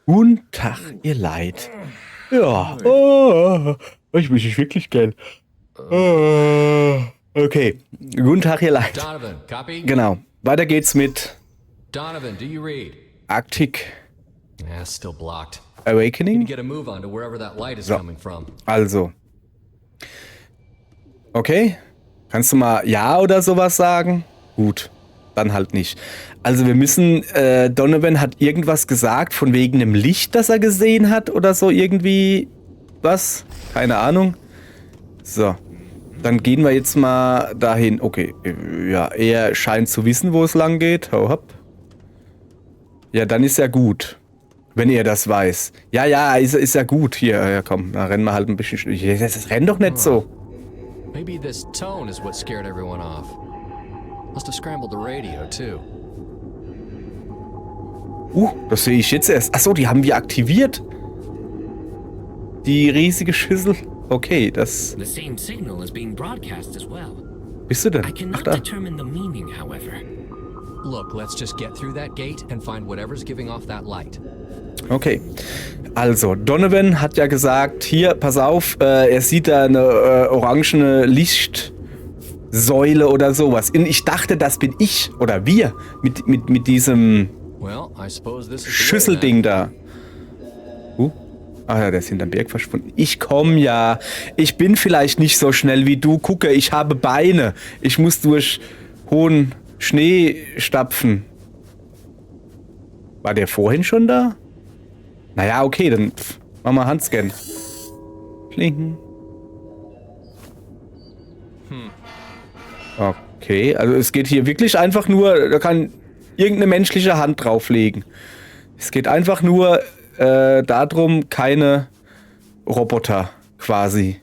Guten Tag, ihr Leid. Ja, ich wünsche mich wirklich gern. Okay, guten Tag, ihr Leid. Donovan, copy? Genau, weiter geht's mit Donovan, do you read? Arctic Yeah, still blocked. Need to Awakening. get a move on to wherever that light is So. coming from. Also, okay, kannst du mal Ja oder sowas sagen? Gut, dann halt nicht. Also wir müssen, Donovan hat irgendwas gesagt von wegen einem Licht, das er gesehen hat oder so irgendwie was? Keine Ahnung. So, dann gehen wir jetzt mal dahin. Okay, ja, er scheint zu wissen, wo es lang geht. Hau hopp. Ja, dann ist ja gut, wenn er das weiß. Ja, ja, ist ja gut. Hier, ja komm, dann rennen wir halt ein bisschen. Das rennt doch nicht so. Maybe this tone is what scared everyone off. Must have scrambled the radio, too. Das sehe ich jetzt erst. Achso, die haben wir aktiviert. Die riesige Schüssel. Okay, das... The same signal is being broadcast as well. Bist du denn? I Ach cannot da. determine the meaning, however. Look, let's just get through that gate and find whatever's giving off that light. Okay. Also, Donovan hat ja gesagt, hier, pass auf, er sieht da eine orangene Lichtsäule oder sowas. Und ich dachte, das bin ich oder wir mit diesem Well, I suppose this is the way, Schüsselding da. Ah ja, der ist hinterm Berg verschwunden. Ich komm ja. Ich bin vielleicht nicht so schnell wie du. Gucke, ich habe Beine. Ich muss durch hohen Schnee stapfen. War der vorhin schon da? Naja, okay, dann mach mal Handscan. Klinken. Okay, also es geht hier wirklich einfach nur, da kann irgendeine menschliche Hand drauflegen. Es geht einfach nur darum, keine Roboter quasi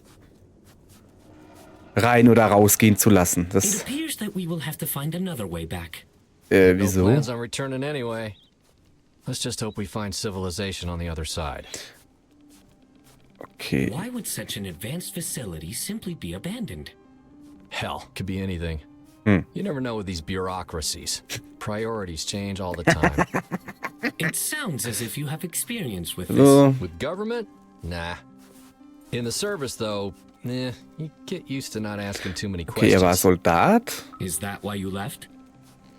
rein oder rausgehen zu lassen. It Das, appears that we will have to find another way back. No wieso? plans on returning anyway. Let's just hope we find civilization on the other side. Okay. Why would such an advanced facility simply be abandoned? Hell, could be anything. You never know with these bureaucracies. Priorities change all the time. It sounds as if you have experience with this. So, With government? Nah. In the service, though, you get used to not asking too many okay, er war questions. Soldat. Is that why you left?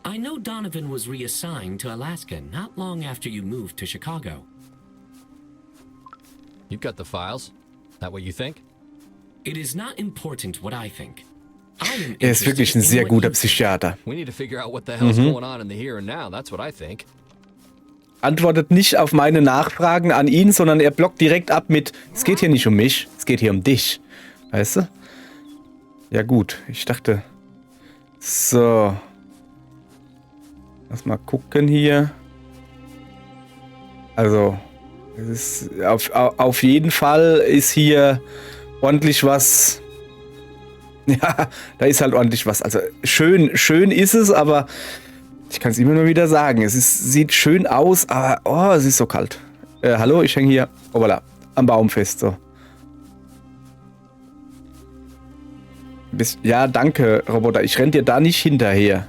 I know Donovan was reassigned to Alaska not long after you moved to Chicago. You've got the files? That what you think? It is not important what I think. I am Er ist wirklich ein interested in sehr what guter you think. Psychiater. We need to figure out what the hell's going on in the here and now. That's what I think. Antwortet nicht auf meine Nachfragen an ihn, sondern er blockt direkt ab mit, es geht hier nicht um mich, es geht hier um dich. Weißt du? Ja gut, ich dachte... So. Lass mal gucken hier. Also, es ist auf jeden Fall ist hier ordentlich was... Ja, da ist halt ordentlich was. Also schön ist es, aber ich kann es immer nur wieder sagen. Sieht schön aus, aber es ist so kalt. Hallo, ich hänge hier am Baum fest. So. Ja, danke, Roboter. Ich renn dir da nicht hinterher.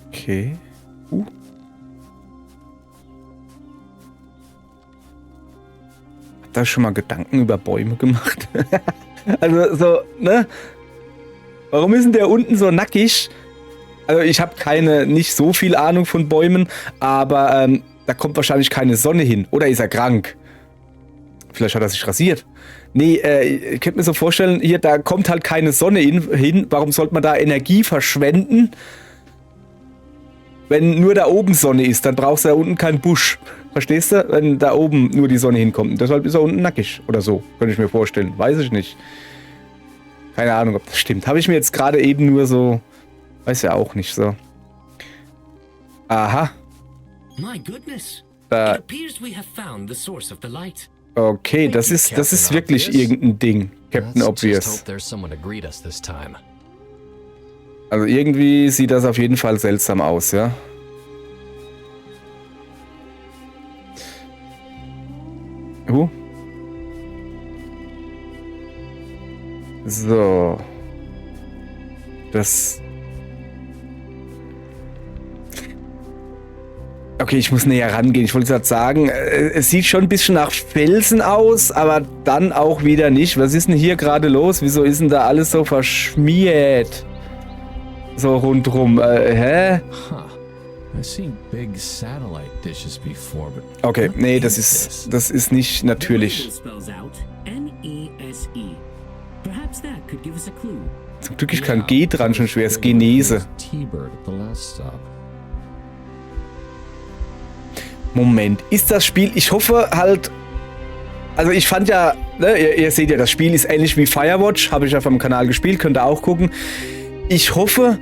Okay. Da schon mal Gedanken über Bäume gemacht? Also so, ne? Warum ist denn der unten so nackig? Also ich habe nicht so viel Ahnung von Bäumen, aber da kommt wahrscheinlich keine Sonne hin. Oder ist er krank? Vielleicht hat er sich rasiert. Nee, ich könnte mir so vorstellen, hier, da kommt halt keine Sonne hin. Warum sollte man da Energie verschwenden? Wenn nur da oben Sonne ist, dann brauchst du da unten keinen Busch. Verstehst du? Wenn da oben nur die Sonne hinkommt. Und deshalb ist er unten nackig. Oder so. Könnte ich mir vorstellen. Weiß ich nicht. Keine Ahnung, ob das stimmt. Habe ich mir jetzt gerade eben nur so... Weiß ja auch nicht so. Aha. My goodness. Da, It appears we have found the source of the light. okay, das ist wirklich Obvious. irgendein Ding. Captain Let's just Obvious. hope there's someone to greet us this time. Also irgendwie sieht das auf jeden Fall seltsam aus, ja. So. Das... Okay, ich muss näher rangehen. Ich wollte gerade sagen, es sieht schon ein bisschen nach Felsen aus, aber dann auch wieder nicht. Was ist denn hier gerade los? Wieso ist denn da alles so verschmiert? So rundrum. Hä? Huh. I've seen big satellite dishes before, but Okay, what nee, is das ist nicht The natürlich. label spells out Nese. Perhaps that could give us a clue. Zum Glück, ich kann G dran, schon schwer ist Genese. T-Bird at the last stop. Moment, ist das Spiel, ich hoffe halt, also ich fand ja, ne, ihr seht ja, das Spiel ist ähnlich wie Firewatch, habe ich ja vom Kanal gespielt, könnt ihr auch gucken. Ich hoffe,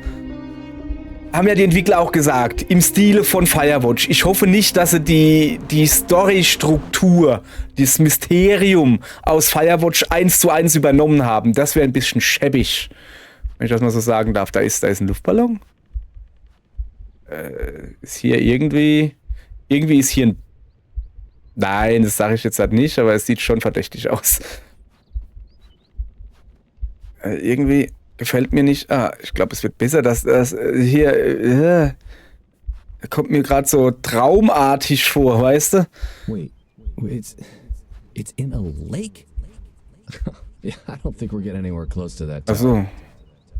haben ja die Entwickler auch gesagt, im Stile von Firewatch. Ich hoffe nicht, dass sie die Storystruktur, das Mysterium aus Firewatch 1:1 übernommen haben. Das wäre ein bisschen schäbig, wenn ich das mal so sagen darf. Da ist ein Luftballon. Ist hier irgendwie ist hier ein... Nein, das sage ich jetzt halt nicht, aber es sieht schon verdächtig aus. Irgendwie gefällt mir nicht... Ah, ich glaube, es wird besser, dass das hier... kommt mir gerade so traumartig vor, weißt du? Wait, it's in a lake? Yeah, I don't think we're getting anywhere close to that. Ach so.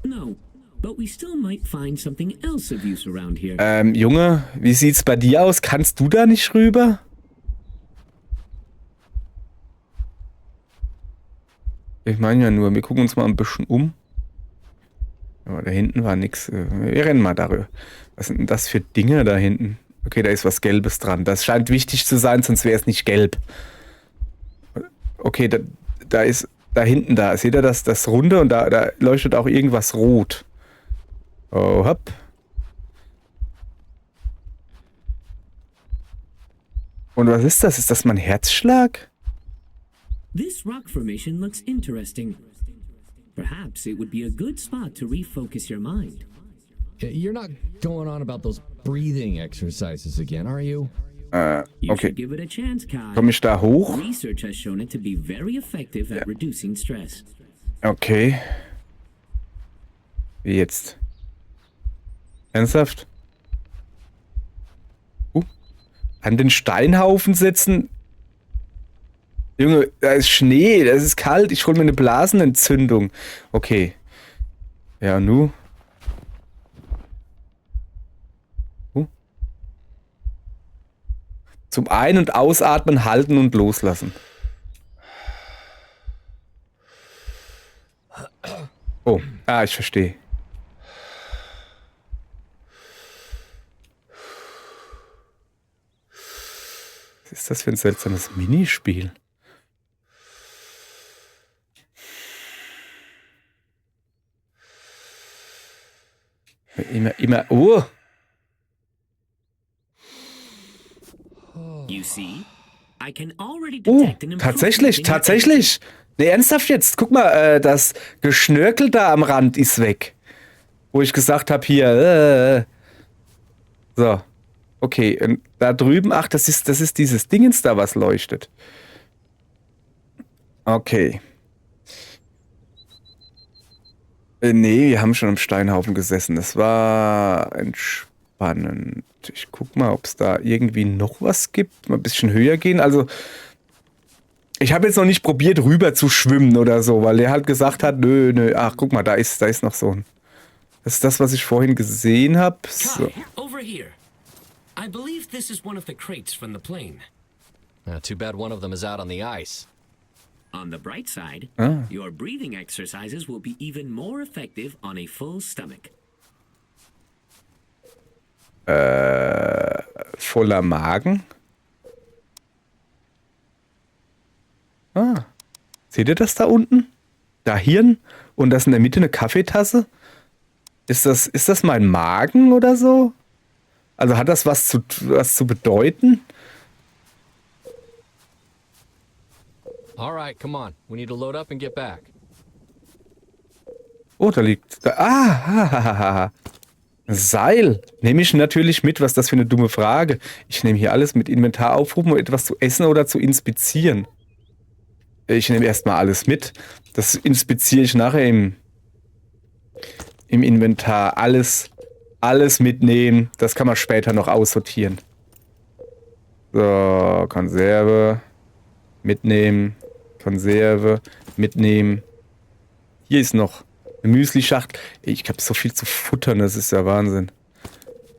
No, but we still might find something else of use around here. Junge, wie sieht's bei dir aus? Kannst du da nicht rüber? Ich meine ja nur, wir gucken uns mal ein bisschen um. Aber da hinten war nix. Wir rennen mal darüber. Was sind denn das für Dinge da hinten? Okay, da ist was Gelbes dran. Das scheint wichtig zu sein, sonst wäre es nicht gelb. Okay, da ist... Da hinten da. Seht ihr das Runde? Und da leuchtet auch irgendwas rot. Oh, hopp. Und was ist das? Ist das mein Herzschlag? This rock formation looks interesting. Perhaps it would be a good spot to refocus your mind. You're not going on about those breathing exercises again, are you? You Okay. should give it a chance, Kai. Komme ich da hoch? Research has shown it to be very effective at reducing stress. Okay. Wie jetzt? Ernsthaft? An den Steinhaufen setzen? Junge, da ist Schnee, das ist kalt, ich hol mir eine Blasenentzündung. Okay. Ja, und nu? Zum Ein- und Ausatmen halten und loslassen. Oh, ich verstehe. Was ist das für ein seltsames Minispiel? Immer, oh! You see, I can already detect an improvement Tatsächlich, in your tatsächlich. Ne, ernsthaft jetzt. Guck mal, das Geschnörkel da am Rand ist weg. Wo ich gesagt habe, hier, So. Okay, und da drüben, ach, das ist dieses Dingens da, was leuchtet. Okay. Nee, wir haben schon am Steinhaufen gesessen. Das war entspannend. Ich guck mal, ob es da irgendwie noch was gibt. Mal ein bisschen höher gehen. Also, ich habe jetzt noch nicht probiert, rüber zu schwimmen oder so, weil er halt gesagt hat, nö. Ach, guck mal, da ist noch so ein... Das ist das, was ich vorhin gesehen habe. So. Kai, over here. I believe this is one of the crates from the plane. Too bad one of them is out on the ice. On the bright side, Ah. your breathing exercises will be even more effective on a full stomach. Voller Magen. Seht ihr das da unten? Da Hirn und das in der Mitte eine Kaffeetasse? Ist das mein Magen oder so? Also hat das was zu bedeuten? All right, come on. We need to load up and get back. Oh, da liegt... Seil. Nehme ich natürlich mit. Was ist das für eine dumme Frage? Ich nehme hier alles mit Inventar aufrufen, um etwas zu essen oder zu inspizieren. Ich nehme erstmal alles mit. Das inspiziere ich nachher im Inventar. Alles mitnehmen. Das kann man später noch aussortieren. So, Konserve. Mitnehmen. Konserve. Mitnehmen. Hier ist noch eine Müsli-Schachtel. Ich habe so viel zu futtern, das ist ja Wahnsinn.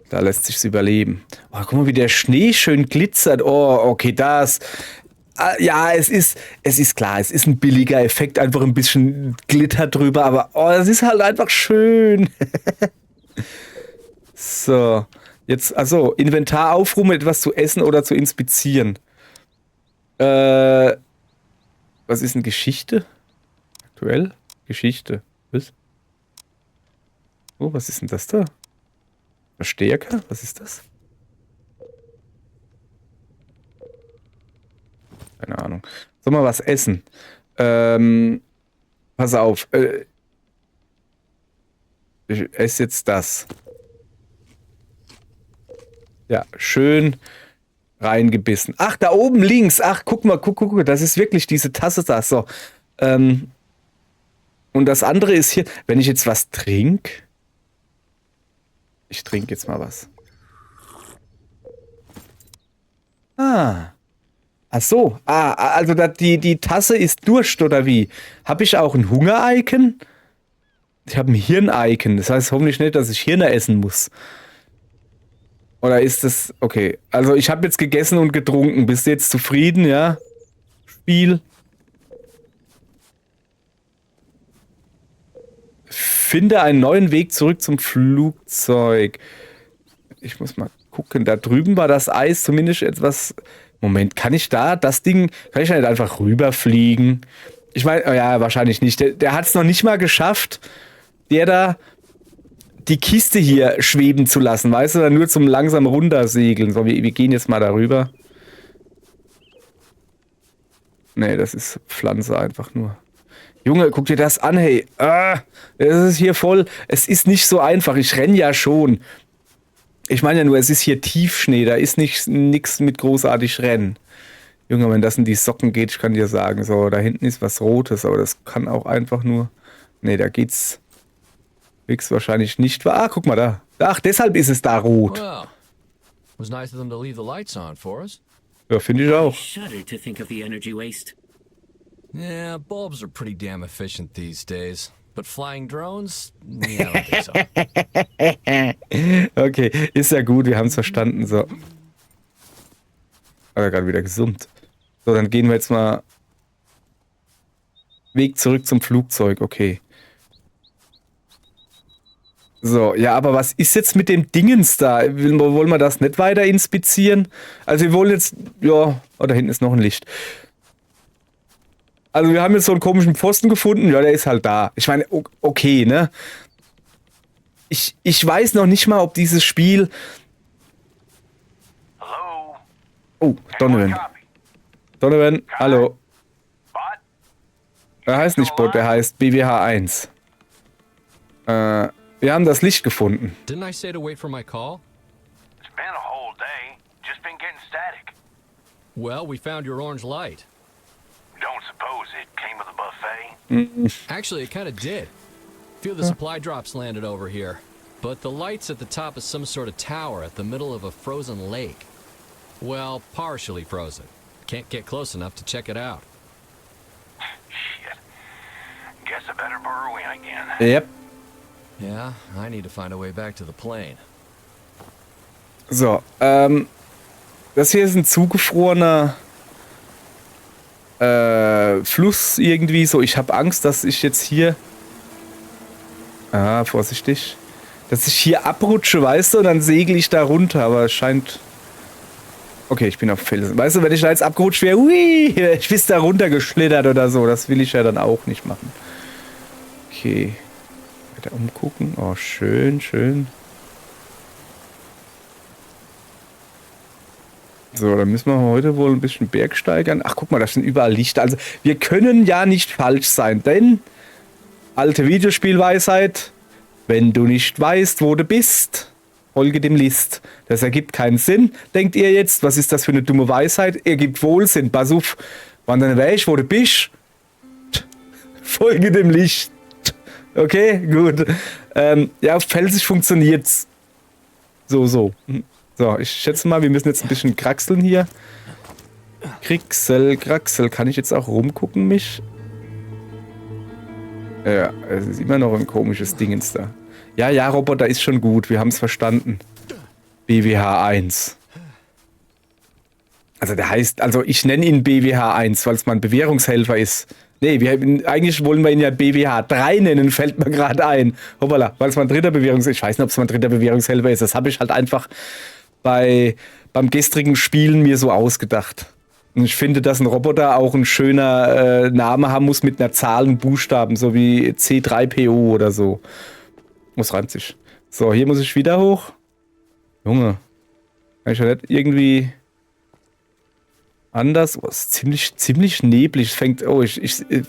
Da lässt sich's überleben. Oh, guck mal, wie der Schnee schön glitzert. Oh, okay, das. Ja, es ist klar, es ist ein billiger Effekt, einfach ein bisschen Glitter drüber, aber oh, es ist halt einfach schön. So, jetzt, also, Inventar aufrufen, etwas zu essen oder zu inspizieren. Was ist denn Geschichte? Aktuell? Geschichte. Was? Oh, was ist denn das da? Verstärker? Was ist das? Keine Ahnung. Soll mal was essen? Pass auf. Ich esse jetzt das. Ja, schön reingebissen. Ach, da oben links. Ach, guck mal, guck. Das ist wirklich diese Tasse da. So. Und das andere ist hier, wenn ich jetzt was trinke. Ich trinke jetzt mal was. Ach so. Also die Tasse ist Durst, oder wie? Habe ich auch ein Hunger-Icon? Ich habe ein Hirn-Icon. Das heißt hoffentlich nicht, dass ich Hirne essen muss. Oder ist das... Okay. Also ich habe jetzt gegessen und getrunken. Bist du jetzt zufrieden, ja? Spiel. Finde einen neuen Weg zurück zum Flugzeug. Ich muss mal gucken. Da drüben war das Eis zumindest etwas... Moment, kann ich da das Ding... Kann ich da nicht einfach rüberfliegen? Ich meine, ja, wahrscheinlich nicht. Der hat es noch nicht mal geschafft, der da die Kiste hier schweben zu lassen. Weißt du, nur zum langsam runtersegeln. So, wir gehen jetzt mal darüber. Nee, das ist Pflanze einfach nur. Junge, guck dir das an, hey. Es ist hier voll. Es ist nicht so einfach. Ich renne ja schon. Ich meine ja nur, es ist hier Tiefschnee. Da ist nichts mit großartig Rennen. Junge, wenn das in die Socken geht, ich kann dir sagen, so, da hinten ist was Rotes, aber das kann auch einfach nur... Nee, da geht's höchstwahrscheinlich nicht. Guck mal da. Ach, deshalb ist es da rot. Well, was nice of them to leave the lights on for us. Ja, finde ich I auch. shudder to think of the energy waste. Yeah, bulbs are pretty damn efficient these days. But flying drones? Yeah, I don't think so. Okay, ist ja gut, wir haben es verstanden. So. Hat er gerade wieder gesummt. So, dann gehen wir jetzt mal Weg zurück zum Flugzeug, okay. So, ja, aber was ist jetzt mit dem Dingens da? Wollen wir das nicht weiter inspizieren? Also wir wollen jetzt, ja, oh, da hinten ist noch ein Licht. Also wir haben jetzt so einen komischen Pfosten gefunden, ja, der ist halt da. Ich meine, okay, ne? Ich weiß noch nicht mal, ob dieses Spiel... Hello? Oh, Donovan. Donovan, hallo. Bot? Er heißt nicht Bot, der heißt BWH1. Wir haben das Licht gefunden. Didn't I say to wait for my call? It's been a whole day. Just been getting static. Well, we found your orange light. Don't suppose it came with a buffet? Actually, it kind of did. A few of the supply drops landed over here. But the light's at the top of some sort of tower at the middle of a frozen lake. Well, partially frozen. Can't get close enough to check it out. Shit. Guess I better burrow in again. Yep. Yeah, I need to find a way back to the plane. So, das hier ist ein zugefrorener Fluss irgendwie so. Ich habe Angst, dass ich jetzt hier... vorsichtig. Dass ich hier abrutsche, weißt du, und dann segel ich da runter, aber es scheint... Okay, ich bin auf Felsen. Weißt du, wenn ich da jetzt abgerutscht wäre, ich bin da runtergeschlittert oder so. Das will ich ja dann auch nicht machen. Okay. Weiter umgucken. Oh, schön, schön. So, dann müssen wir heute wohl ein bisschen bergsteigern. Ach, guck mal, da sind überall Lichter. Also, wir können ja nicht falsch sein, denn alte Videospielweisheit, wenn du nicht weißt, wo du bist, folge dem List. Das ergibt keinen Sinn. Denkt ihr jetzt, was ist das für eine dumme Weisheit? Ergibt wohl Sinn. Pass auf, wann dann weißt, wo du bist, Folge dem Licht. Okay, gut. Ja, auf Felsig funktioniert's. So. So, ich schätze mal, wir müssen jetzt ein bisschen kraxeln hier. Kraxel. Kann ich jetzt auch rumgucken, mich? Ja, es ist immer noch ein komisches Dingens da. Ja, Roboter ist schon gut. Wir haben es verstanden. BWH 1. Also der heißt, ich nenne ihn BWH 1, weil es mal ein Bewährungshelfer ist. Nee, eigentlich wollen wir ihn ja BWH 3 nennen, fällt mir gerade ein. Hoppala, weil es mal ein dritter Bewährungshelfer ist. Ich weiß nicht, ob es mal ein dritter Bewährungshelfer ist. Das habe ich halt einfach beim gestrigen Spielen mir so ausgedacht. Und ich finde, dass ein Roboter auch ein schöner Name haben muss mit einer Zahl und Buchstaben, so wie C3PO oder so. Muss reimt sich. So, hier muss ich wieder hoch. Junge. Kann ich ja nicht irgendwie anders? Oh, es ist ziemlich neblig. Es fängt,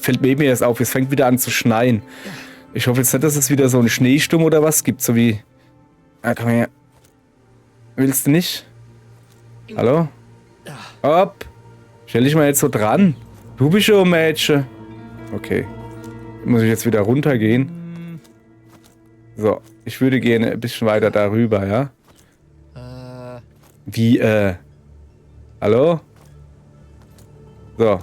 fällt mir erst auf, es fängt wieder an zu schneien. Ich hoffe jetzt nicht, dass es wieder so einen Schneesturm oder was gibt, so wie... Ah, komm her. Willst du nicht? Hallo? Hopp! Stell dich mal jetzt so dran. Du bist schon Mädchen. Okay. Muss ich jetzt wieder runtergehen? So, ich würde gerne ein bisschen weiter darüber, ja? Wie, hallo? So.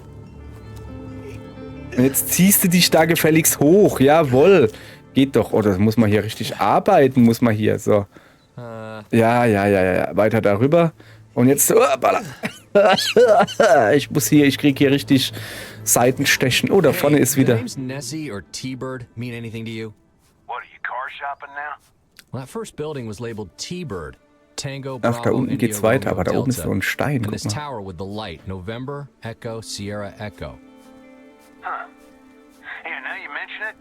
Und jetzt ziehst du dich da gefälligst hoch. Jawohl. Geht doch. Oder muss man hier richtig arbeiten? Muss man hier. So. Ja. Weiter darüber. Und jetzt. Ich krieg hier richtig Seitenstechen. Oh, da vorne ist wieder. Names Nessie or T-Bird mean anything to you? What, are you car shopping now? Well, that first building was labeled T-Bird. Tango, Ach, Bravo, da unten India, geht's weiter, Romeo, aber da oben ist Delta. so ein Stein. And Guck this mal. tower with the light. November, Echo, Sierra, Echo. Huh. Yeah, now you mention it,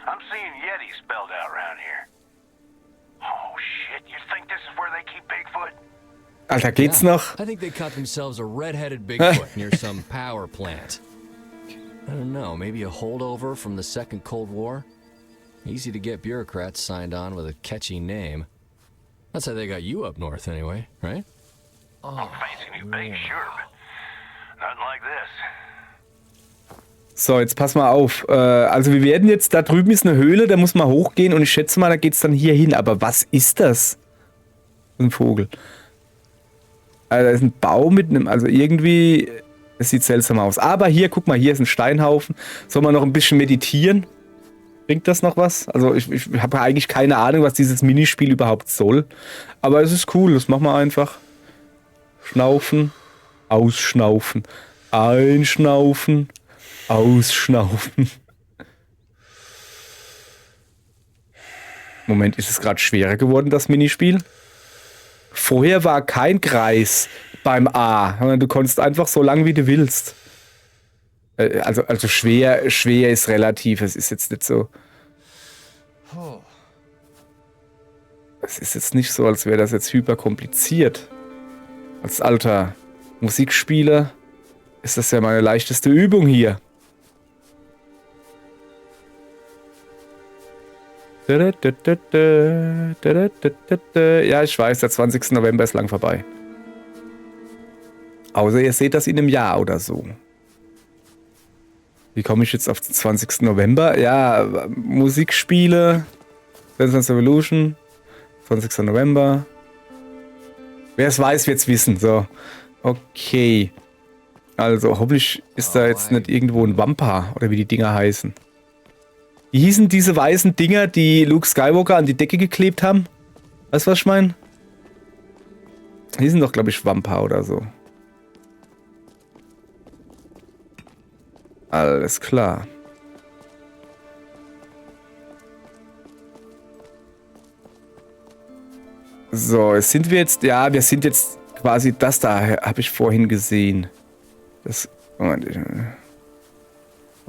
I'm seeing Yeti spelled out around here. Oh, shit, you think this is where they keep Bigfoot? Alter, geht's Yeah, noch? I think they caught themselves a red-headed Bigfoot near some power plant. I don't know, maybe a holdover from the Second Cold War? Easy to get bureaucrats signed on with a catchy name. That's how they got you up north anyway, right? Oh, fancy new base, sure, but nothing like this. So, jetzt pass mal auf. Also wir werden jetzt, da drüben ist eine Höhle, da muss man hochgehen und ich schätze mal, da geht's dann hier hin. Aber was ist das? Ein Vogel. Also da ist ein Baum mit einem, also irgendwie, es sieht seltsam aus. Aber hier, guck mal, hier ist ein Steinhaufen. Soll man noch ein bisschen meditieren? Bringt das noch was? Also ich habe eigentlich keine Ahnung, was dieses Minispiel überhaupt soll. Aber es ist cool, das machen wir einfach. Schnaufen, ausschnaufen, einschnaufen, ausschnaufen. Moment, ist es gerade schwerer geworden, das Minispiel? Vorher war kein Kreis beim A, sondern du konntest einfach so lang wie du willst. Also schwer ist relativ, es ist jetzt nicht so. Es ist jetzt nicht so, als wäre das jetzt hyper kompliziert. Als alter Musikspieler ist das ja meine leichteste Übung hier. Ja, ich weiß, der 20. November ist lang vorbei. Außer ihr seht das in einem Jahr oder so. Wie komme ich jetzt auf den 20. November? Ja, Musikspiele, Dance Dance Revolution, 20. November. Wer es weiß, wird es wissen. So, okay. Also, hoffentlich ist da jetzt nicht irgendwo ein Wampa oder wie die Dinger heißen. Wie hießen diese weißen Dinger, die Luke Skywalker an die Decke geklebt haben? Weißt du, was ich meine? Die sind doch, glaube ich, Wampa oder so. Alles klar. So, sind wir jetzt... Ja, wir sind jetzt quasi... Das da habe ich vorhin gesehen. Das... Moment.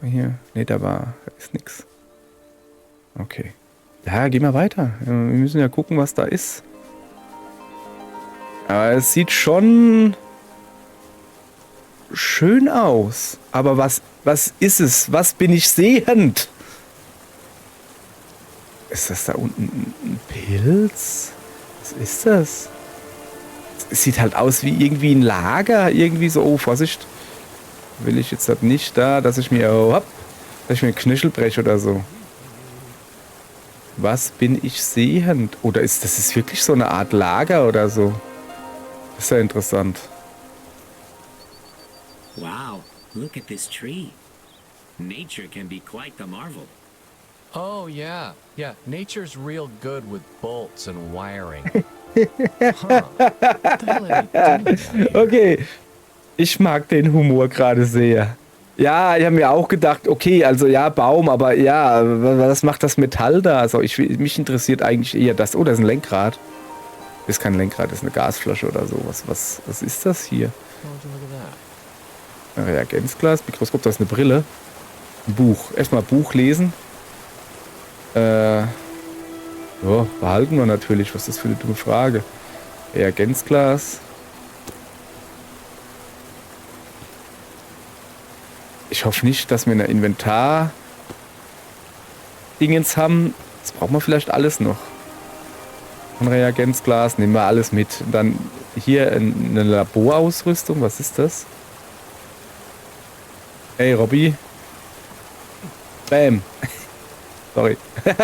Hier? Ne, da ist nix. Okay. Ja, geh mal weiter. Wir müssen ja gucken, was da ist. Aber es sieht schon... schön aus. Aber was ist es? Was bin ich sehend? Ist das da unten ein Pilz? Was ist das? Es sieht halt aus wie irgendwie ein Lager. Irgendwie so, oh, Vorsicht. Will ich jetzt halt nicht da, dass ich mir... Oh, hopp. dass ich mir den Knöchel breche oder so. Was bin ich sehend? Oder ist das wirklich so eine Art Lager oder so? Das ist ja interessant. Wow, look at this tree. Nature can be quite the marvel. Oh, yeah. Yeah, nature's real good with bolts and wiring. Huh. What the hell are they doing down here? Okay, ich mag den Humor gerade sehr. Ja, ich habe mir auch gedacht, okay, also ja, Baum, aber ja, was macht das Metall da? Also mich interessiert eigentlich eher das. Oh, da ist ein Lenkrad. Das ist kein Lenkrad, das ist eine Gasflasche oder so. Was ist das hier? Oh, look at that. Ein Reagenzglas, Mikroskop, das ist eine Brille. Ein Buch. Erstmal Buch lesen. Ja, behalten wir natürlich. Was ist das für eine dumme Frage? Reagenzglas. Ich hoffe nicht, dass wir eine Inventar-Dingens haben. Das brauchen wir vielleicht alles noch. Ein Reagenzglas, nehmen wir alles mit. Und dann hier eine Laborausrüstung. Was ist das? Hey, Robby. Bam. Sorry.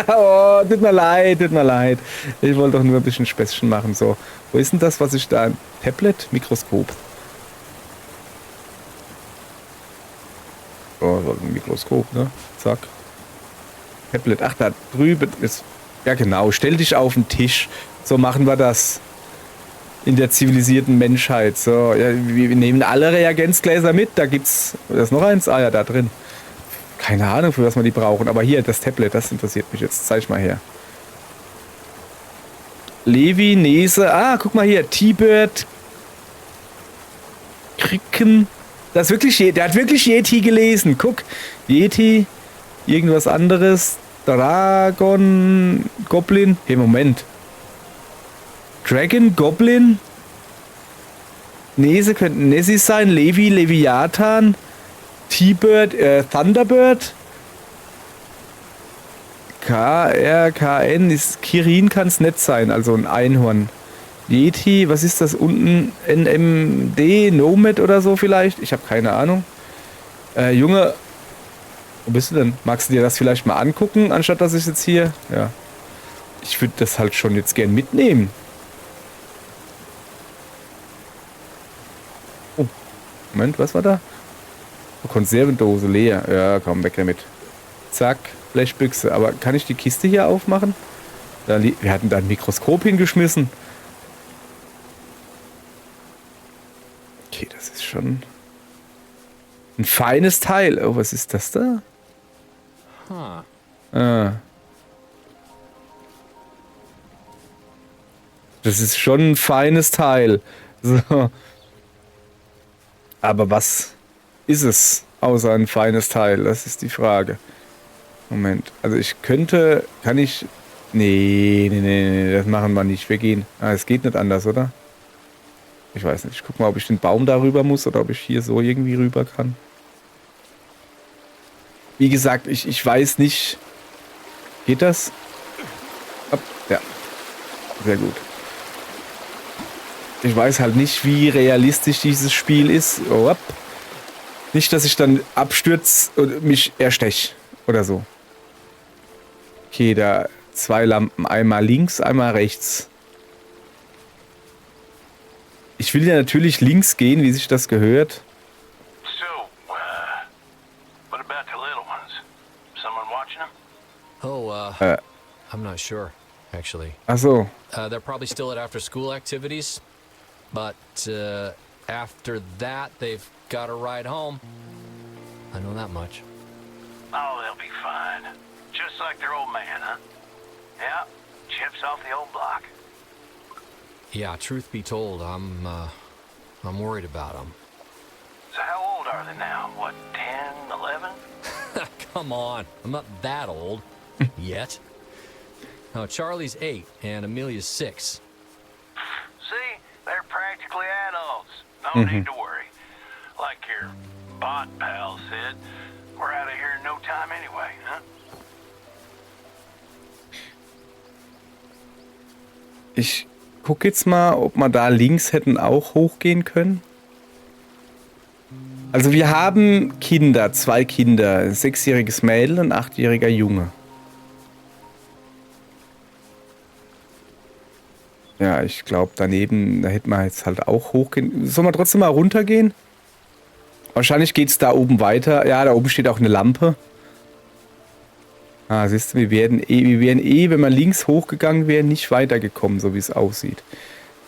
Oh, tut mir leid, tut mir leid. Ich wollte doch nur ein bisschen Späßchen machen. So, wo ist denn das, was ich da... Tablet? Mikroskop. Oh, ein Mikroskop, ne? Zack. Tablet. Ach, da drüben ist... Ja, genau. Stell dich auf den Tisch. So machen wir das. In der zivilisierten Menschheit. So, ja, wir nehmen alle Reagenzgläser mit. Da gibt's... Da ist noch eins. Ah ja, da drin. Keine Ahnung, für was wir die brauchen. Aber hier, das Tablet, das interessiert mich jetzt. Zeig mal her. Levi, Nese. Ah, guck mal hier. T-Bird. Kricken. Das ist wirklich, der hat wirklich Yeti gelesen. Guck. Yeti. Irgendwas anderes. Dragon. Goblin. Hey, Moment. Dragon, Goblin. Nese könnten Nessis sein. Levi, Leviathan. T-Bird, Thunderbird. KRKN ist Kirin, kann es nicht sein, also ein Einhorn. Yeti, was ist das unten? NMD, Nomad oder so vielleicht? Ich habe keine Ahnung. Junge, wo bist du denn? Magst du dir das vielleicht mal angucken, anstatt dass ich jetzt hier... Ja. Ich würde das halt schon jetzt gern mitnehmen. Oh, Moment, was war da? Konservendose leer. Ja, komm, weg damit. Zack, Blechbüchse. Aber kann ich die Kiste hier aufmachen? Wir hatten da ein Mikroskop hingeschmissen. Okay, das ist schon ein feines Teil. Oh, was ist das da? Huh. Ah. Das ist schon ein feines Teil. So. Aber was ist es außer ein feines Teil? Das ist die Frage. Moment. Also kann ich... Nee, das machen wir nicht. Wir gehen... Ah, es geht nicht anders, oder? Ich weiß nicht. Ich guck mal, ob ich den Baum da rüber muss oder ob ich hier so irgendwie rüber kann. Wie gesagt, ich weiß nicht... Geht das? Hopp. Ja. Sehr gut. Ich weiß halt nicht, wie realistisch dieses Spiel ist. Oh, hopp. Nicht, dass ich dann abstürze und mich erstech oder so. Okay, da 2 Lampen. Einmal links, einmal rechts. Ich will ja natürlich links gehen, wie sich das gehört. So, what about the little ones? Someone watching them? Oh, I'm not sure, actually. Ach so. They're probably still at after-school activities, but after that, they've got a ride home. I know that much. Oh, they'll be fine. Just like their old man, huh? Yeah, chips off the old block. Yeah, truth be told, I'm worried about them. So how old are they now? What, 10, 11? Come on, I'm not that old yet. No, Charlie's 8 and Amelia's 6. See, they're practically adults. No need to worry. Like your bot pal said, we're out of here in no time anyway, huh? Ich guck jetzt mal, ob wir da links hätten auch hochgehen können. Also wir haben Kinder, 2 Kinder, ein 6-jähriges Mädel und ein 8-jähriger Junge. Ja, ich glaube daneben, da hätten wir jetzt halt auch hochgehen. Sollen wir trotzdem mal runtergehen? Wahrscheinlich geht es da oben weiter. Ja, da oben steht auch eine Lampe. Ah, siehst du, wir wären eh, wenn wir links hochgegangen wären, nicht weitergekommen, so wie es aussieht.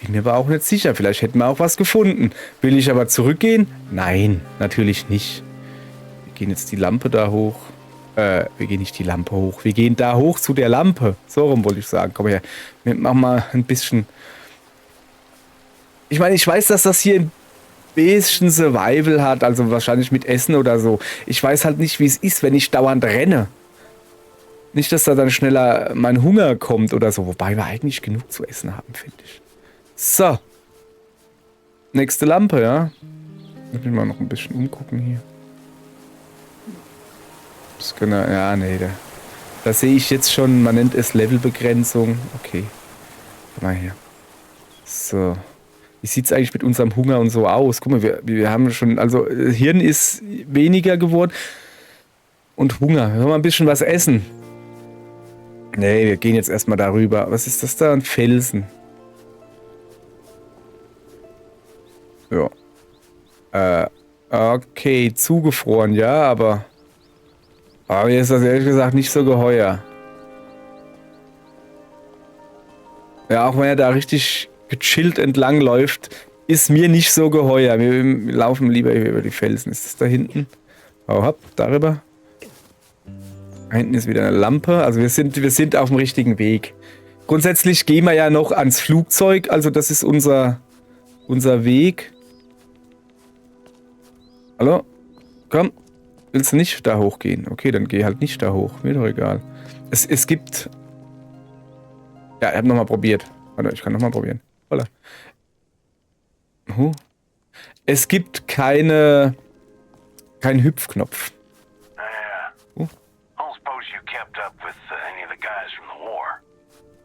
Bin mir aber auch nicht sicher. Vielleicht hätten wir auch was gefunden. Will ich aber zurückgehen? Nein, natürlich nicht. Wir gehen jetzt die Lampe da hoch. Wir gehen nicht die Lampe hoch. Wir gehen da hoch zu der Lampe. So rum wollte ich sagen. Komm her. Wir machen mal ein bisschen... Ich meine, ich weiß, dass das hier ein bisschen Survival hat. Also wahrscheinlich mit Essen oder so. Ich weiß halt nicht, wie es ist, wenn ich dauernd renne. Nicht, dass da dann schneller mein Hunger kommt oder so. Wobei wir eigentlich genug zu essen haben, finde ich. So. Nächste Lampe, ja. Muss ich mal noch ein bisschen umgucken hier. Genau, ja, nee, da sehe ich jetzt schon, man nennt es Levelbegrenzung. Okay. Komm mal her. So. Wie sieht es eigentlich mit unserem Hunger und so aus? Guck mal, wir haben schon, also Hirn ist weniger geworden. Und Hunger. Wir wollen mal ein bisschen was essen. Nee, wir gehen jetzt erstmal darüber. Was ist das da? Ein Felsen. Ja. Okay, zugefroren, ja, aber mir ist das ehrlich gesagt nicht so geheuer. Ja, auch wenn er da richtig gechillt entlang läuft, ist mir nicht so geheuer. Wir laufen lieber über die Felsen. Ist das da hinten? Oh, hopp, darüber. Da hinten ist wieder eine Lampe. Also wir sind auf dem richtigen Weg. Grundsätzlich gehen wir ja noch ans Flugzeug. Also das ist unser Weg. Hallo? Komm. Willst du nicht da hochgehen? Okay, dann geh halt nicht da hoch. Mir doch egal. Es gibt... Ja, ich habe nochmal probiert. Warte, ich kann nochmal probieren. Voila. Es gibt keinen Hüpfknopf. I don't suppose you kept up with any of the guys from the war.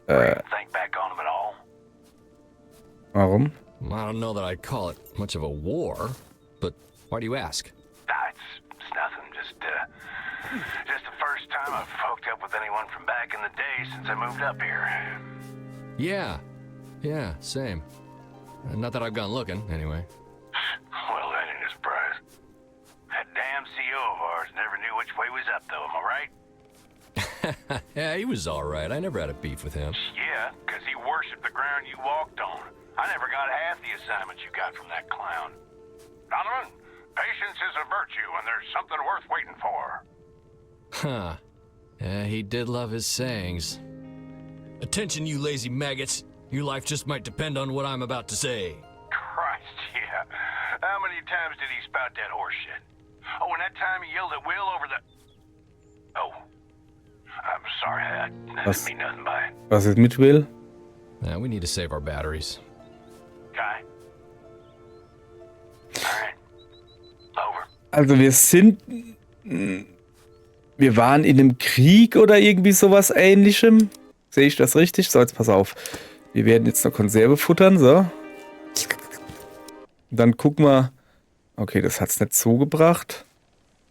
Or think back on them at all? Warum? I don't know that I'd call it much of a war, but why do you ask? It's nothing. Just the first time I've hooked up with anyone from back in the day since I moved up here. Yeah, same. Not that I've gone looking, anyway. Well, that ain't a surprise. That damn CO of ours never knew which way was up, though, am I right? Yeah, he was alright. I never had a beef with him. Yeah, because he worshipped the ground you walked on. I never got half the assignments you got from that clown. Donovan, patience is a virtue, and there's something worth waiting for. Huh. Yeah, he did love his sayings. Attention, you lazy maggots. Your life just might depend on what I'm about to say. Christ, yeah. How many times did he spout that horse shit? Oh, and that time he yelled at Will over the... Oh. I'm sorry, I didn't mean nothing by it. Was ist mit Will? Yeah, we need to save our batteries. Okay. Alright. Over. Also wir waren in einem Krieg oder irgendwie sowas Ähnlichem. Sehe ich das richtig? So, jetzt pass auf. Wir werden jetzt eine Konserve futtern, so. Dann gucken wir. Okay, das hat's nicht so gebracht.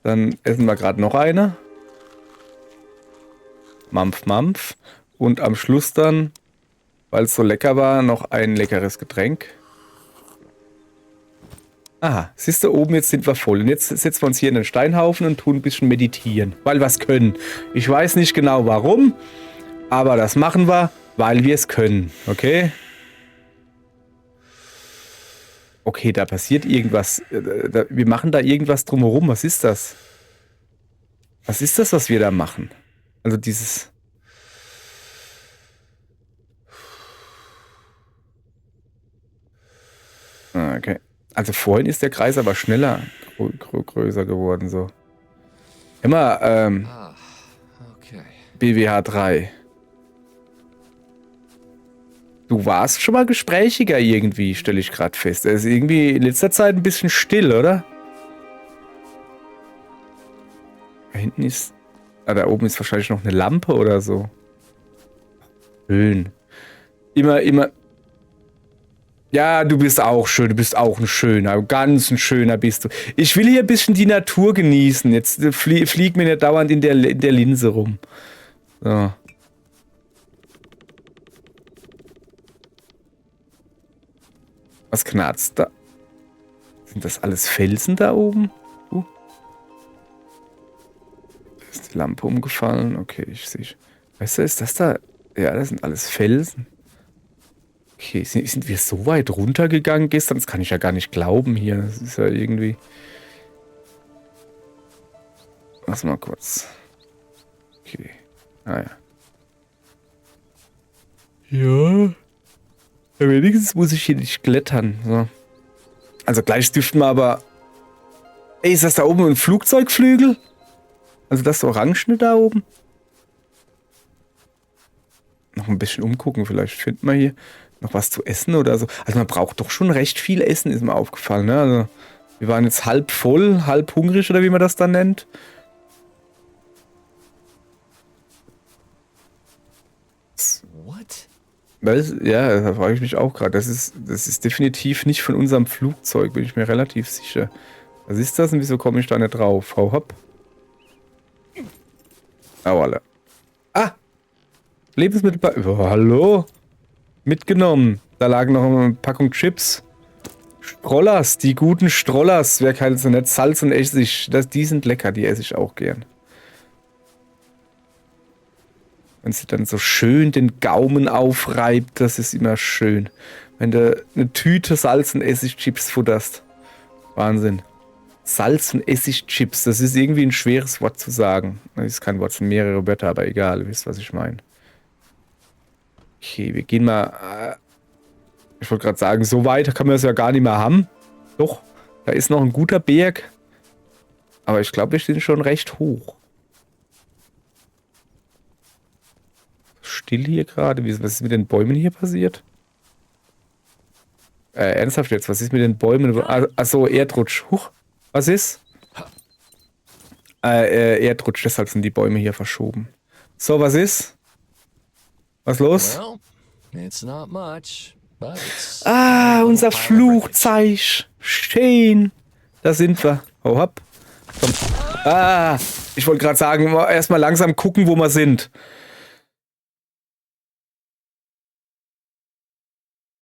Dann essen wir gerade noch eine. Mampf, Mampf. Und am Schluss dann, weil es so lecker war, noch ein leckeres Getränk. Aha, siehst du, oben, jetzt sind wir voll. Und jetzt setzen wir uns hier in den Steinhaufen und tun ein bisschen meditieren. Weil wir es können. Ich weiß nicht genau warum, aber das machen wir, weil wir es können. Okay? Okay, da passiert irgendwas. Wir machen da irgendwas drumherum. Was ist das? Was ist das, was wir da machen? Also dieses... Okay. Also vorhin ist der Kreis aber schneller größer geworden, so. Immer, Okay. BWH 3. Du warst schon mal gesprächiger irgendwie, stelle ich gerade fest. Er ist irgendwie in letzter Zeit ein bisschen still, oder? Da hinten ist... Ah, da oben ist wahrscheinlich noch eine Lampe oder so. Schön. Immer... Ja, du bist auch schön. Du bist auch ein schöner. Ganz ein schöner bist du. Ich will hier ein bisschen die Natur genießen. Jetzt flieg mir nicht dauernd in der Linse rum. So. Was knarzt da? Sind das alles Felsen da oben? Da ist die Lampe umgefallen. Okay, ich sehe. Weißt du, ist das da? Ja, das sind alles Felsen. Okay, sind wir so weit runtergegangen gestern? Das kann ich ja gar nicht glauben hier. Das ist ja irgendwie... Lass mal kurz. Okay. Ah ja. Ja. Ja, wenigstens muss ich hier nicht klettern. So. Also gleich dürften wir aber... Ey, ist das da oben ein Flugzeugflügel? Also das Orangene da oben? Noch ein bisschen umgucken, vielleicht finden wir hier noch was zu essen oder so. Also man braucht doch schon recht viel Essen, ist mir aufgefallen. Ne? Also wir waren jetzt halb voll, halb hungrig oder wie man das dann nennt. What? Ja, da frage ich mich auch gerade. Das ist definitiv nicht von unserem Flugzeug, bin ich mir relativ sicher. Was ist das und wieso komme ich da nicht drauf? Hau hopp. Oh, alle. Ah! Lebensmittel... Oh, hallo? Mitgenommen. Da lagen noch eine Packung Chips. Strollers, die guten Strollers. Wer kann so nicht Salz und Essig. Die sind lecker, die esse ich auch gern. Wenn sie dann so schön den Gaumen aufreibt, das ist immer schön. Wenn du eine Tüte Salz und Essig-Chips futterst. Wahnsinn. Salz und Essig-Chips, das ist irgendwie ein schweres Wort zu sagen. Das ist kein Wort, es sind mehrere Wörter, aber egal, ihr wisst, was ich meine. Okay, wir gehen mal... Ich wollte gerade sagen, so weit kann man es ja gar nicht mehr haben. Doch, da ist noch ein guter Berg. Aber ich glaube, wir stehen schon recht hoch. Still hier gerade. Was ist mit den Bäumen hier passiert? Ernsthaft jetzt, was ist mit den Bäumen? Achso, Erdrutsch. Huch, was ist? Erdrutsch, deshalb sind die Bäume hier verschoben. So, was ist? Was los? Well, it's not much, but it's Unser Flugzeug. Schön. Da sind wir. Hau ab. Komm. Ich wollte gerade sagen, erstmal langsam gucken, wo wir sind.